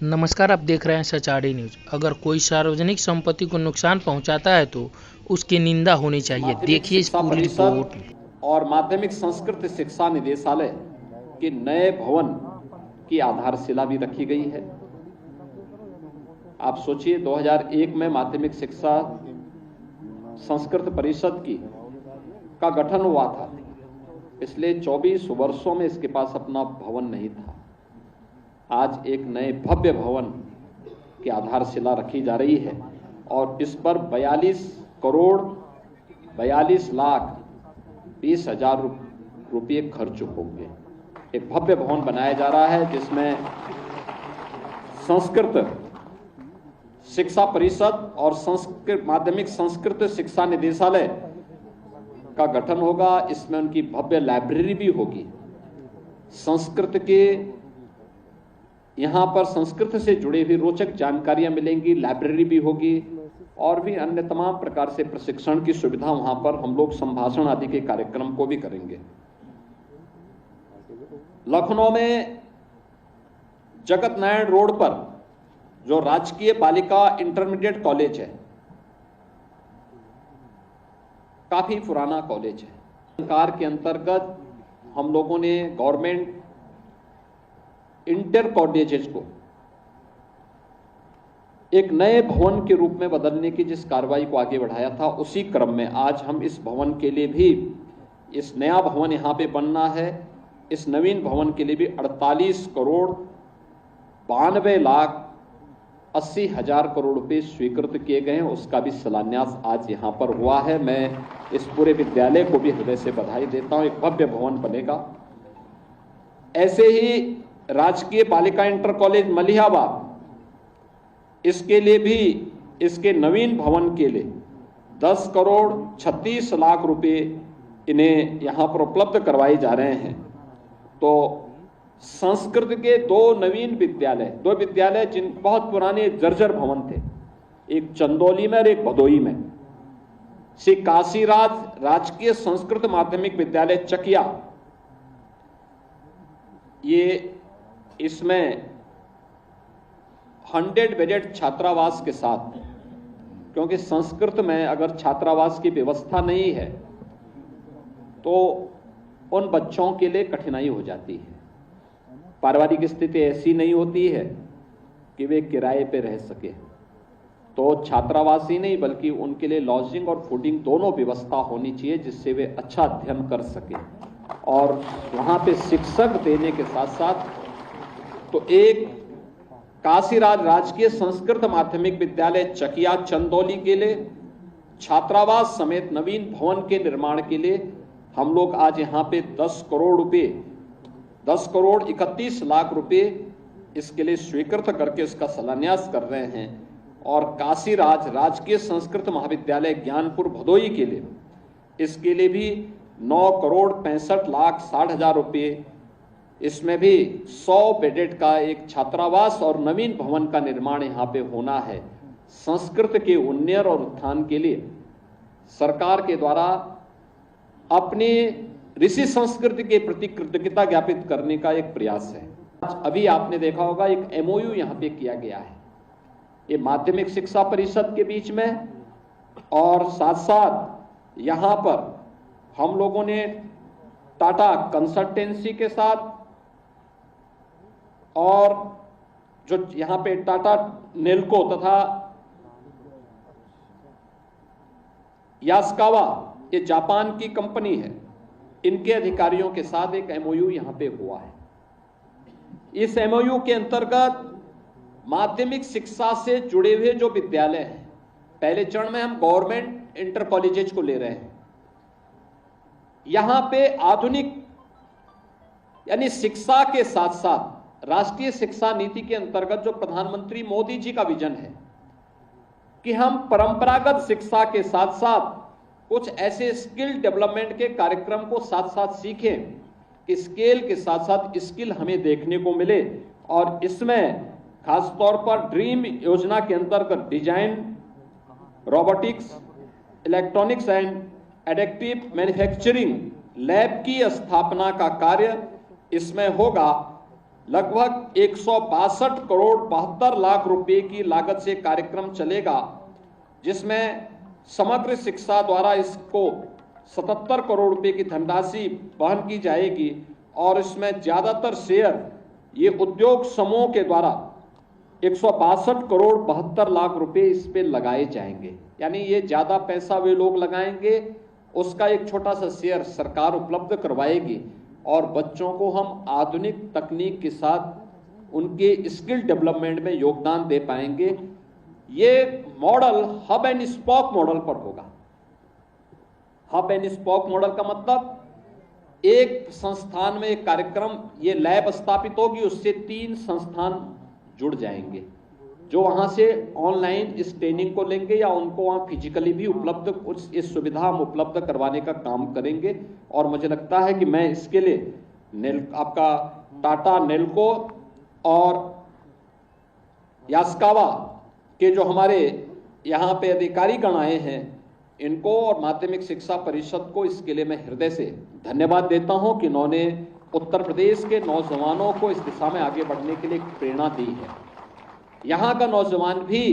नमस्कार, आप देख रहे हैं सचाड़ी न्यूज। अगर कोई सार्वजनिक संपत्ति को नुकसान पहुंचाता है तो उसकी निंदा होनी चाहिए। देखिए इस पूरी रिपोर्ट। और माध्यमिक संस्कृत शिक्षा निदेशालय के नए भवन की आधारशिला भी रखी गई है। आप सोचिए, 2001 में माध्यमिक शिक्षा संस्कृत परिषद का गठन हुआ था। पिछले 24 वर्षों में इसके पास अपना भवन नहीं था। आज एक नए भव्य भवन की आधारशिला रखी जा रही है और इस पर 42,42,20,000 रुपये खर्च होंगे। एक भव्य भवन बनाया जा रहा है जिसमें संस्कृत शिक्षा परिषद और माध्यमिक संस्कृत शिक्षा निदेशालय का गठन होगा। इसमें उनकी भव्य लाइब्रेरी भी होगी। संस्कृत के यहाँ पर संस्कृत से जुड़े हुई रोचक जानकारियां मिलेंगी, लाइब्रेरी भी होगी और भी अन्य तमाम प्रकार से प्रशिक्षण की सुविधा वहां पर हम लोग संभाषण आदि के कार्यक्रम को भी करेंगे। लखनऊ में जगत नारायण रोड पर जो राजकीय बालिका इंटरमीडिएट कॉलेज है, काफी पुराना कॉलेज है। सरकार के अंतर्गत हम लोगों ने गवर्नमेंट इंटर कॉलेजेस को एक नए भवन के रूप में बदलने की जिस कार्रवाई को आगे बढ़ाया था, उसी क्रम में आज हम इस भवन के लिए भी, इस नया भवन यहां पे बनना है, इस नवीन भवन के लिए भी 48,92,80,000 करोड़ रुपए स्वीकृत किए गए हैं। उसका भी शिलान्यास आज यहां पर हुआ है। मैं इस पूरे विद्यालय को भी हृदय से बधाई देता हूं। एक भव्य भवन बनेगा। ऐसे ही राजकीय बालिका इंटर कॉलेज मलिहाबाद, इसके लिए भी, इसके नवीन भवन के लिए 10,36,00,000 रुपए इन्हें यहां पर उपलब्ध करवाए जा रहे हैं। तो संस्कृत के दो विद्यालय जिन बहुत पुराने जर्जर भवन थे, एक चंदौली में और एक भदोई में, श्री काशीराज राजकीय संस्कृत माध्यमिक विद्यालय चकिया, ये इसमें 100 बेडेड छात्रावास के साथ, क्योंकि संस्कृत में अगर छात्रावास की व्यवस्था नहीं है तो उन बच्चों के लिए कठिनाई हो जाती है। पारिवारिक स्थिति ऐसी नहीं होती है कि वे किराए पे रह सके, तो छात्रावास ही नहीं बल्कि उनके लिए लॉजिंग और फूडिंग दोनों व्यवस्था होनी चाहिए, जिससे वे अच्छा अध्ययन कर सके। और वहां पे शिक्षक देने के साथ साथ तो एक काशीराज राजकीय संस्कृत माध्यमिक विद्यालय चकिया चंदौली के लिए छात्रावास समेत नवीन भवन के निर्माण के लिए हम लोग आज यहाँ पे 10,31,00,000 रुपए इसके लिए स्वीकृत करके इसका शिलान्यास कर रहे हैं। और काशीराज राजकीय संस्कृत महाविद्यालय ज्ञानपुर भदोई के लिए, इसके लिए भी 9,65,60,000 रुपए, इसमें भी 100 बेडेड का एक छात्रावास और नवीन भवन का निर्माण यहाँ पे होना है। संस्कृत के उन्नयन और उत्थान के लिए सरकार के द्वारा अपने ऋषि संस्कृति के प्रति कृतज्ञता ज्ञापित करने का एक प्रयास है। अभी आपने देखा होगा एक MOU यहाँ पे किया गया है, ये माध्यमिक शिक्षा परिषद के बीच में, और साथ साथ यहाँ पर हम लोगों ने टाटा कंसल्टेंसी के साथ और जो यहां पे टाटा नेल्को तथा यास्कावा, ये जापान की कंपनी है, इनके अधिकारियों के साथ एक MOU यहां पे हुआ है। इस MOU के अंतर्गत माध्यमिक शिक्षा से जुड़े हुए जो विद्यालय हैं, पहले चरण में हम गवर्नमेंट इंटर कॉलेजेस को ले रहे हैं, यहां पे आधुनिक यानी शिक्षा के साथ साथ राष्ट्रीय शिक्षा नीति के अंतर्गत जो प्रधानमंत्री मोदी जी का विजन है कि हम परंपरागत शिक्षा के साथ साथ कुछ ऐसे स्किल डेवलपमेंट के कार्यक्रम को साथ साथ सीखें कि स्केल के साथ साथ स्किल हमें देखने को मिले। और इसमें खासतौर पर ड्रीम योजना के अंतर्गत design, robotics, electronics and additive manufacturing lab की स्थापना का कार्य इसमें होगा लगभग 162 करोड़ 72 लाख रुपए की लागत से कार्यक्रम चलेगा, जिसमें समग्र शिक्षा द्वारा इसको 77 करोड़ रुपए की धनराशि वहन की जाएगी और इसमें ज्यादातर शेयर ये उद्योग समूह के द्वारा 162 करोड़ 72 लाख रुपए इस पे लगाए जाएंगे। यानी ये ज्यादा पैसा वे लोग लगाएंगे, उसका एक छोटा सा शेयर सरकार उपलब्ध करवाएगी और बच्चों को हम आधुनिक तकनीक के साथ उनके स्किल डेवलपमेंट में योगदान दे पाएंगे। ये model hub and spoke model पर होगा। हब एंड स्पोक मॉडल का मतलब एक संस्थान में एक कार्यक्रम, ये लैब स्थापित होगी, उससे 3 संस्थान जुड़ जाएंगे जो वहां से ऑनलाइन इस ट्रेनिंग को लेंगे या उनको वहां फिजिकली भी उपलब्ध कुछ इस सुविधा हम उपलब्ध करवाने का काम करेंगे। और मुझे लगता है कि मैं इसके लिए आपका टाटा, नेल्को और यास्कावा के जो हमारे यहाँ पे अधिकारी गण आए हैं, इनको और माध्यमिक शिक्षा परिषद को इसके लिए मैं हृदय से धन्यवाद देता हूं कि इन्होंने उत्तर प्रदेश के नौजवानों को इस दिशा में आगे बढ़ने के लिए प्रेरणा दी है। यहां का नौजवान भी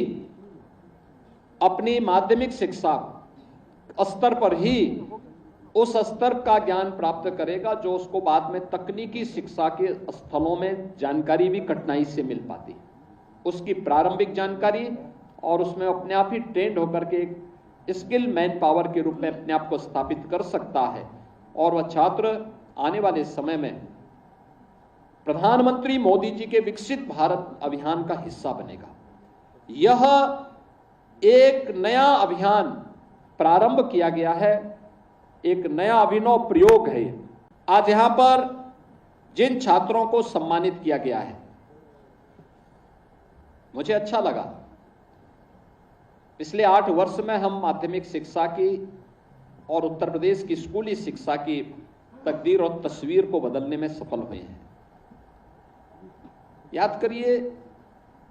अपनी माध्यमिक शिक्षा स्तर पर ही उस स्तर का ज्ञान प्राप्त करेगा जो उसको बाद में तकनीकी शिक्षा के स्थलों में जानकारी भी कठिनाई से मिल पाती है। उसकी प्रारंभिक जानकारी और उसमें अपने आप ही ट्रेंड होकर के एक स्किल मैन पावर के रूप में अपने आप को स्थापित कर सकता है और वह छात्र आने वाले समय में प्रधानमंत्री मोदी जी के विकसित भारत अभियान का हिस्सा बनेगा। यह एक नया अभियान प्रारंभ किया गया है, एक नया अभिनव प्रयोग है। आज यहां पर जिन छात्रों को सम्मानित किया गया है, मुझे अच्छा लगा। पिछले 8 वर्ष में हम माध्यमिक शिक्षा की और उत्तर प्रदेश की स्कूली शिक्षा की तकदीर और तस्वीर को बदलने में सफल हुए हैं। याद करिए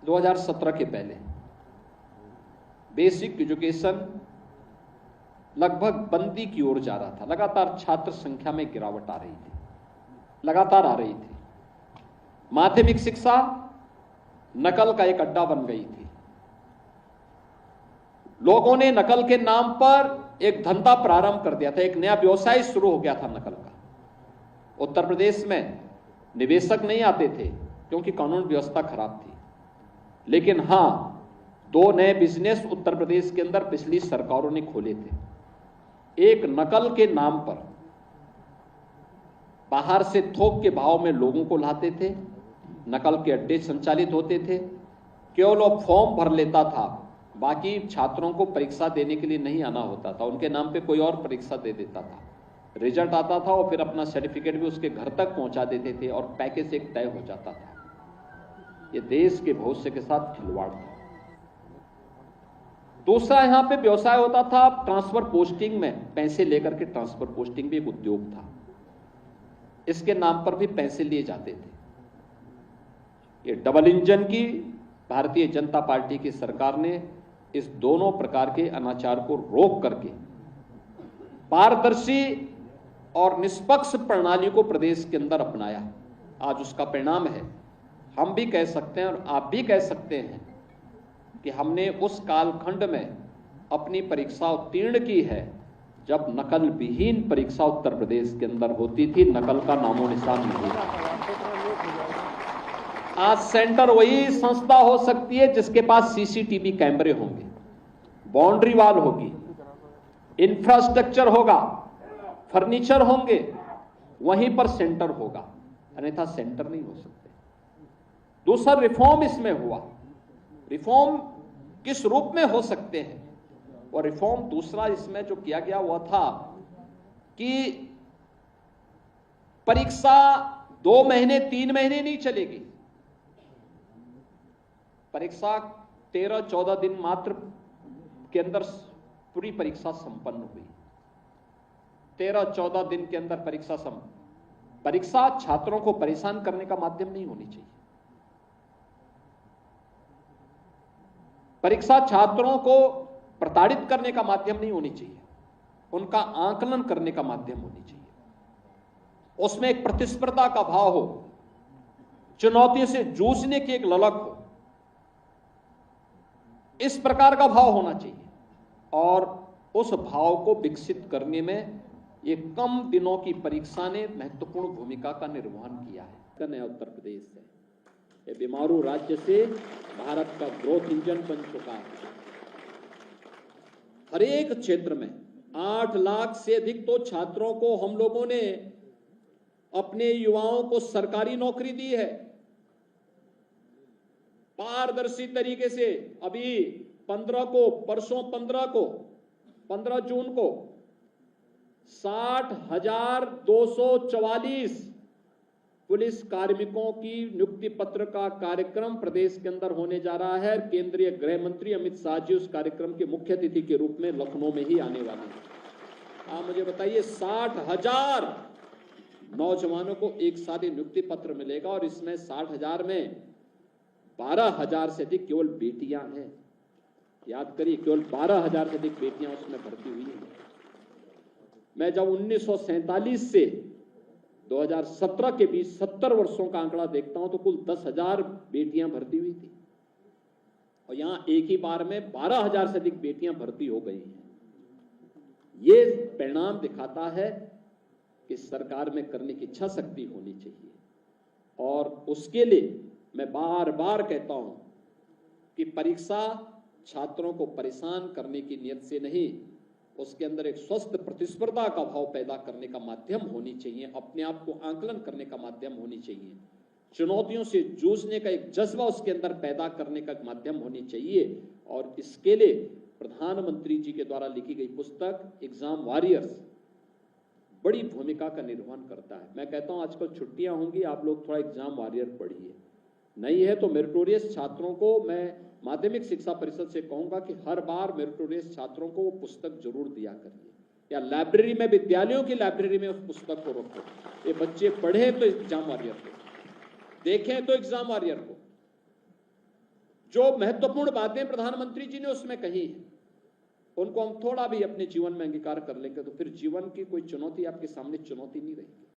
2017 के पहले बेसिक एजुकेशन लगभग बंदी की ओर जा रहा था। लगातार छात्र संख्या में गिरावट आ रही थी, लगातार आ रही थी। माध्यमिक शिक्षा नकल का एक अड्डा बन गई थी। लोगों ने नकल के नाम पर एक धंधा प्रारंभ कर दिया था, एक नया व्यवसाय शुरू हो गया था नकल का। उत्तर प्रदेश में निवेशक नहीं आते थे क्योंकि कानून व्यवस्था खराब थी, लेकिन हां 2 नए बिजनेस उत्तर प्रदेश के अंदर पिछली सरकारों ने खोले थे। एक नकल के नाम पर बाहर से थोक के भाव में लोगों को लाते थे, नकल के अड्डे संचालित होते थे, केवल वो फॉर्म भर लेता था, बाकी छात्रों को परीक्षा देने के लिए नहीं आना होता था, उनके नाम पे कोई और परीक्षा दे देता था। रिजल्ट आता था और फिर अपना सर्टिफिकेट भी उसके घर तक पहुंचा देते थे और पैकेज एक तय हो जाता था। ये देश के भविष्य के साथ खिलवाड़ था। दूसरा यहां पे व्यवसाय होता था ट्रांसफर पोस्टिंग में, पैसे लेकर के ट्रांसफर पोस्टिंग भी एक उद्योग था। इसके नाम पर भी पैसे लिए जाते थे। ये डबल इंजन की भारतीय जनता पार्टी की सरकार ने इस दोनों प्रकार के अनाचार को रोक करके पारदर्शी और निष्पक्ष प्रणाली को प्रदेश के अंदर अपनाया। आज उसका परिणाम है। हम भी कह सकते हैं और आप भी कह सकते हैं कि हमने उस कालखंड में अपनी परीक्षा उत्तीर्ण की है जब नकल विहीन परीक्षा उत्तर प्रदेश के अंदर होती थी, नकल का नामो निशान नहीं था। आज सेंटर वही संस्था हो सकती है जिसके पास सीसीटीवी कैमरे होंगे, बाउंड्री वॉल होगी, इंफ्रास्ट्रक्चर होगा, फर्नीचर होंगे, वहीं पर सेंटर होगा, अन्यथा सेंटर नहीं हो सकते। दूसरा रिफॉर्म इसमें हुआ। रिफॉर्म किस रूप में हो सकते हैं? और रिफॉर्म दूसरा इसमें जो किया गया वह था कि परीक्षा 2 महीने 3 महीने नहीं चलेगी। परीक्षा 13-14 दिन मात्र के अंदर पूरी परीक्षा संपन्न हुई। 13-14 दिन के अंदर परीक्षा छात्रों को परेशान करने का माध्यम नहीं होनी चाहिए। परीक्षा छात्रों को प्रताड़ित करने का माध्यम नहीं होनी चाहिए, उनका आकलन करने का माध्यम होनी चाहिए। उसमें एक प्रतिस्पर्धा का भाव हो, चुनौती से जूझने की एक ललक हो, इस प्रकार का भाव होना चाहिए। और उस भाव को विकसित करने में ये कम दिनों की परीक्षा ने महत्वपूर्ण भूमिका का निर्वहन किया है। नया उत्तर प्रदेश है, ये बीमारू राज्य से भारत का ग्रोथ इंजन बन चुका है। हर एक क्षेत्र में 8 लाख से अधिक तो छात्रों को हम लोगों ने, अपने युवाओं को सरकारी नौकरी दी है पारदर्शी तरीके से। अभी 15 को, परसों 15 जून को 60,244 पुलिस कार्मिकों की नियुक्ति पत्र का कार्यक्रम प्रदेश के अंदर होने जा रहा है। केंद्रीय गृह मंत्री अमित शाह जी उस कार्यक्रम के मुख्य अतिथि के रूप में लखनऊ में ही आने वाले हैं। आप मुझे बताइए, 60,000 नौजवानों को एक साथ नियुक्ति पत्र मिलेगा और इसमें 60,000 में 12,000 से अधिक केवल बेटियां हैं। याद करिए, केवल 12,000 से अधिक बेटियां उसमें भर्ती हुई हैं। मैं जब 1947 से 2017 के बीच 70 वर्षों का आंकड़ा देखता हूं तो कुल 10,000 बेटियां भर्ती हुई थी और यहां एक ही बार में 12,000 से अधिक बेटियां भर्ती हो गई हैं। ये परिणाम दिखाता है कि सरकार में करने की इच्छा शक्ति होनी चाहिए। और उसके लिए मैं बार बार कहता हूं कि परीक्षा छात्रों को परेशान करने की नियत से नहीं, उसके अंदर एक स्वस्थ प्रतिस्पर्धा का भाव पैदा करने का माध्यम होनी चाहिए, अपने आप को आंकलन करने का माध्यम होनी चाहिए, चुनौतियों से जूझने का एक जज्बा उसके अंदर पैदा करने का माध्यम होनी चाहिए। और इसके लिए प्रधानमंत्री जी के द्वारा लिखी गई पुस्तक एग्जाम वॉरियर्स बड़ी भूमिका का निर्वहन करता है। मैं कहता हूं आजकल छुट्टियां होंगी, आप लोग थोड़ा एग्जाम वॉरियर पढ़िए, नहीं है तो मेरिटोरियस छात्रों को मैं माध्यमिक शिक्षा परिषद से कहूंगा कि हर बार मेरिटोरियस छात्रों को वो पुस्तक जरूर दिया करिए, या लाइब्रेरी में, विद्यालयों की लाइब्रेरी में उस पुस्तक को रखो। ये बच्चे पढ़े तो एग्जाम वॉरियर को, देखें तो एग्जाम वॉरियर को। जो महत्वपूर्ण बातें प्रधानमंत्री जी ने उसमें कही है, उनको हम थोड़ा भी अपने जीवन में अंगीकार कर लेंगे तो फिर जीवन की कोई चुनौती आपके सामने चुनौती नहीं रहेगी।